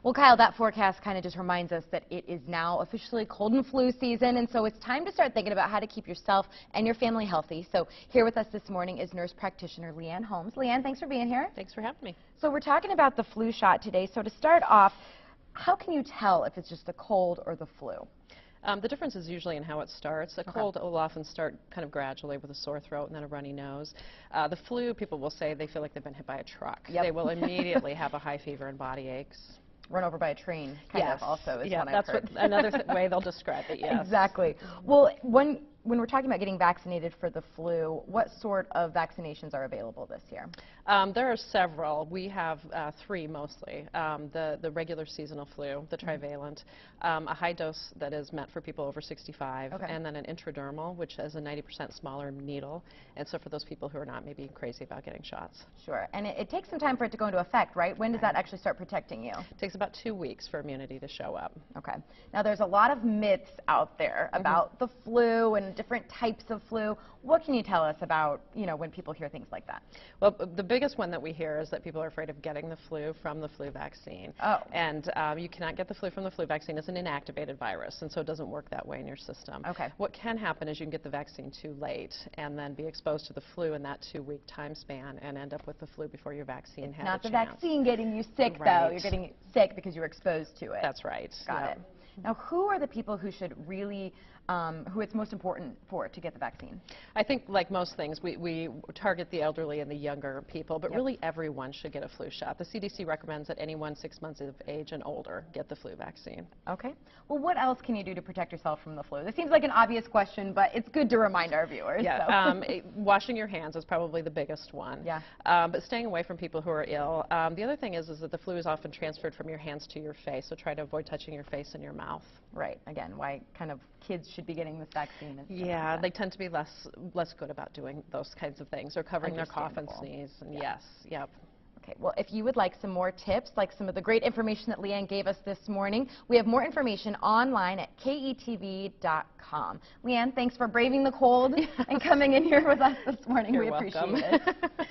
Well, Kyle, that forecast kind of just reminds us that it is now officially cold and flu season, and so it's time to start thinking about how to keep yourself and your family healthy. So here with us this morning is nurse practitioner Leanne Holmes. Leanne, thanks for being here. Thanks for having me. So we're talking about the flu shot today. So to start off, how can you tell if it's just the cold or the flu? The difference is usually in how it starts. A cold will often start kind of gradually with a sore throat and then a runny nose. The flu, people will say they feel like they've been hit by a truck. Yep. They will immediately have a high fever and body aches. Run over by a train, kind of, also is one I've that's heard. another way they'll describe it, yes. Exactly. Well, when we're talking about getting vaccinated for the flu, what sort of vaccinations are available this year? There are several. We have 3 mostly. The regular seasonal flu, the trivalent, a high dose that is meant for people over 65, and then an intradermal, which has a 90% smaller needle, and so for those people who are not maybe crazy about getting shots. Sure. And it takes some time for it to go into effect, right? When does that actually start protecting you? It takes about 2 weeks for immunity to show up. Okay. Now, there's a lot of myths out there about the flu and different types of flu. What can you tell us about, when people hear things like that? Well, the biggest one that we hear is that people are afraid of getting the flu from the flu vaccine. Oh. And you cannot get the flu from the flu vaccine. It's an inactivated virus, and so it doesn't work that way in your system. Okay. What can happen is you can get the vaccine too late and then be exposed to the flu in that 2-week time span and end up with the flu before your vaccine had a chance. Not the vaccine getting you sick, though. Right. You're getting sick because you were exposed to it. That's right. Got it. Now, who are the people who should really, who it's most important for to get the vaccine? I think, like most things, we target the elderly and the younger people, but really everyone should get a flu shot. The CDC recommends that anyone 6 months of age and older get the flu vaccine. Okay. Well, what else can you do to protect yourself from the flu? This seems like an obvious question, but it's good to remind our viewers. Yeah. Washing your hands is probably the biggest one. Yeah. But staying away from people who are ill. The other thing is that the flu is often transferred from your hands to your face, so try to avoid touching your face and your mouth. Right. Again, why kind of kids should be getting this vaccine. Yeah, they tend to be less good about doing those kinds of things, or covering their cough and sneeze. And Yeah. Yep. Okay, well, if you would like some more tips, like some of the great information that Leanne gave us this morning, we have more information online at ketv.com. Leanne, thanks for braving the cold and coming in here with us this morning. You're we appreciate welcome. it.